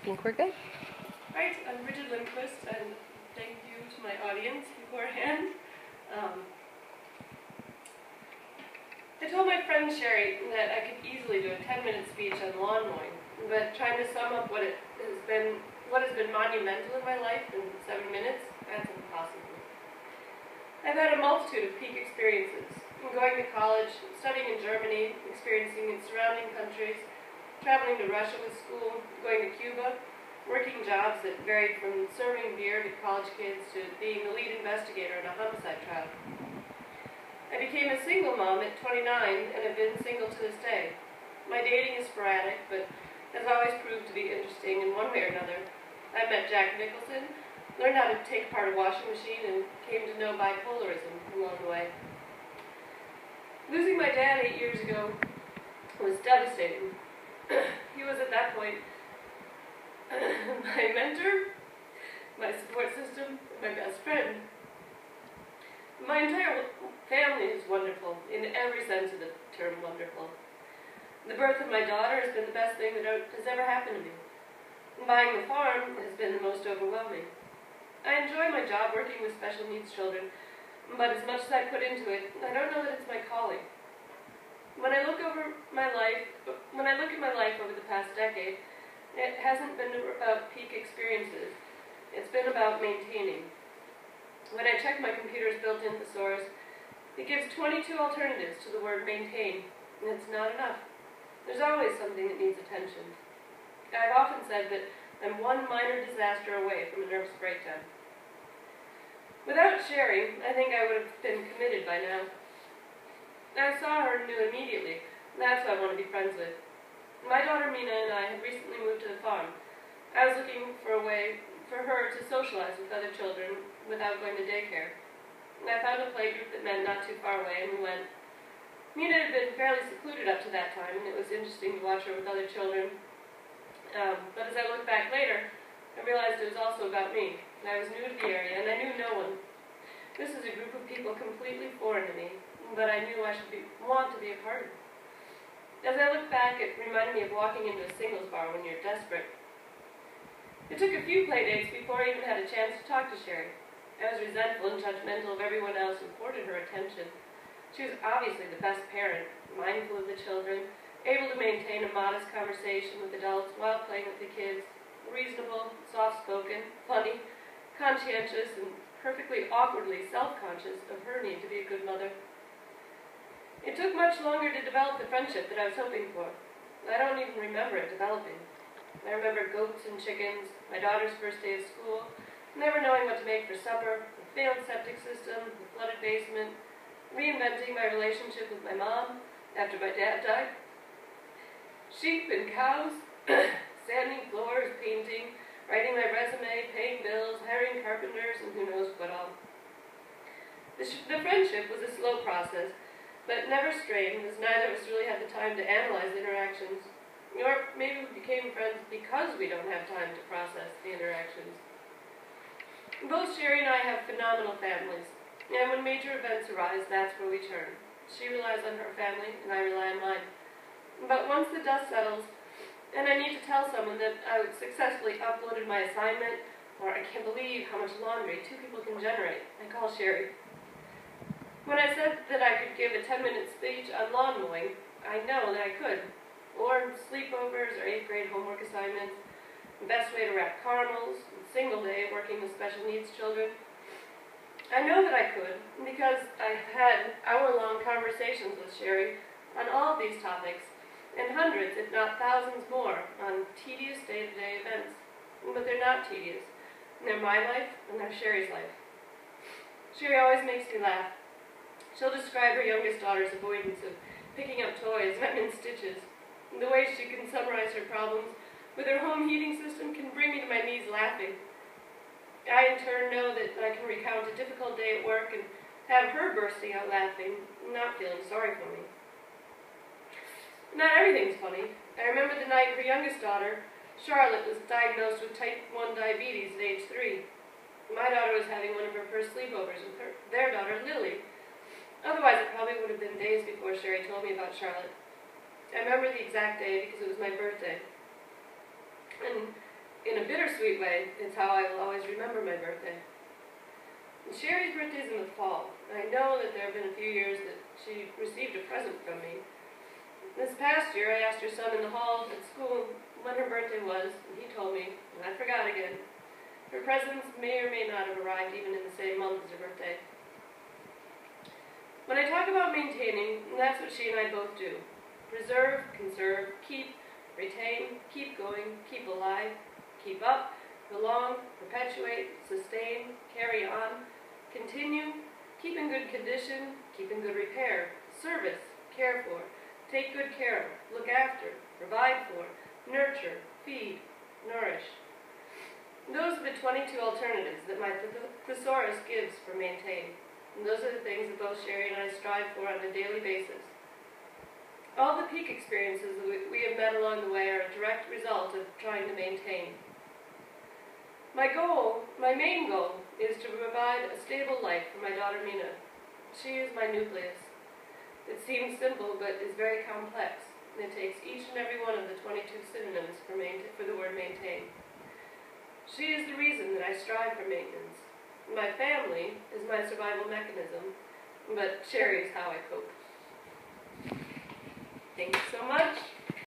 think we're good. Right, I'm Bridget Lindquist, and thank you to my audience beforehand. I told my friend Sherry that I could easily do a 10-minute speech on lawn mowing, but trying to sum up what has been monumental in my life in 7 minutes, that's impossible. I've had a multitude of peak experiences, from going to college, studying in Germany, experiencing in surrounding countries, traveling to Russia with school, going to Cuba, working jobs that varied from serving beer to college kids to being the lead investigator in a homicide trial. I became a single mom at 29 and have been single to this day. My dating is sporadic, but has always proved to be interesting in one way or another. I met Jack Nicholson, learned how to take apart a washing machine, and came to know bipolarism along the way. Losing my dad 8 years ago was devastating. He was at that point my mentor, my support system, and my best friend. My entire family is wonderful, in every sense of the term wonderful. The birth of my daughter has been the best thing that has ever happened to me. Buying the farm has been the most overwhelming. I enjoy my job working with special needs children, but as much as I put into it, I don't know that it's my calling. When I look at my life over the past decade, it hasn't been about peak experiences. It's been about maintaining. When I check my computer's built-in thesaurus, it gives 22 alternatives to the word maintain, and it's not enough. There's always something that needs attention. I've often said that I'm one minor disaster away from a nervous breakdown. Without Sherry, I think I would have been committed by now. I saw her and knew immediately, that's who I want to be friends with. My daughter Mina and I had recently moved to the farm. I was looking for a way for her to socialize with other children without going to daycare. I found a play group that met not too far away, and we went. Mina had been fairly secluded up to that time, and it was interesting to watch her with other children. But as I looked back later, I realized it was also about me. I was new to the area, and I knew no one. This is a group of people completely foreign to me, but I knew I should want to be a part of it. As I look back, it reminded me of walking into a singles bar when you're desperate. It took a few play dates before I even had a chance to talk to Sherry. I was resentful and judgmental of everyone else who courted her attention. She was obviously the best parent, mindful of the children, able to maintain a modest conversation with adults while playing with the kids, reasonable, soft-spoken, funny, conscientious, and perfectly awkwardly self-conscious of her need to be a good mother. It took much longer to develop the friendship that I was hoping for. I don't even remember it developing. I remember goats and chickens, my daughter's first day of school, never knowing what to make for supper, a failed septic system, a flooded basement, reinventing my relationship with my mom after my dad died, sheep and cows, sanding floors, painting, writing my resume, paying bills, hiring carpenters, and who knows what all. The friendship was a slow process, but never strained, as neither of us really had the time to analyze the interactions. Or maybe we became friends because we don't have time to process the interactions. Both Sherry and I have phenomenal families, and when major events arise, that's where we turn. She relies on her family, and I rely on mine. But once the dust settles, and I need to tell someone that I successfully uploaded my assignment, or I can't believe how much laundry 2 people can generate, I call Sherry. When I said that I could give a 10-minute speech on lawn mowing, I know that I could. Or sleepovers or 8th grade homework assignments, the best way to wrap caramels, a single day working with special needs children. I know that I could because I had hour-long conversations with Sherry on all of these topics, and hundreds, if not thousands more, on tedious day-to-day events. But they're not tedious. They're my life, and they're Sherry's life. Sherry always makes me laugh. She'll describe her youngest daughter's avoidance of picking up toys when in stitches. The way she can summarize her problems with her home heating system can bring me to my knees laughing. I, in turn, know that I can recount a difficult day at work and have her bursting out laughing, not feeling sorry for me. Not everything's funny. I remember the night her youngest daughter, Charlotte, was diagnosed with type 1 diabetes at age 3. My daughter was having one of her first sleepovers with their daughter, Lily. Otherwise, it probably would have been days before Sherry told me about Charlotte. I remember the exact day because it was my birthday. And in a bittersweet way, it's how I will always remember my birthday. And Sherry's birthday is in the fall. I know that there have been a few years that she received a present from me. This past year, I asked her son in the hall at school when her birthday was, and he told me, and I forgot again. Her presents may or may not have arrived even in the same month as her birthday. When I talk about maintaining, that's what she and I both do. Preserve, conserve, keep, retain, keep going, keep alive, keep up, prolong, perpetuate, sustain, carry on, continue, keep in good condition, keep in good repair, service, care for, take good care of, look after, provide for, nurture, feed, nourish. Those are the 22 alternatives that my thesaurus gives for maintain. And those are the things that both Sherry and I strive for on a daily basis. All the peak experiences that we have met along the way are a direct result of trying to maintain. My main goal, is to provide a stable life for my daughter Mina. She is my nucleus. It seems simple, but is very complex, and it takes each and every one of the 22 synonyms for the word maintain. She is the reason that I strive for maintenance. My family is my survival mechanism, but Sherry is how I cope. Thank you so much.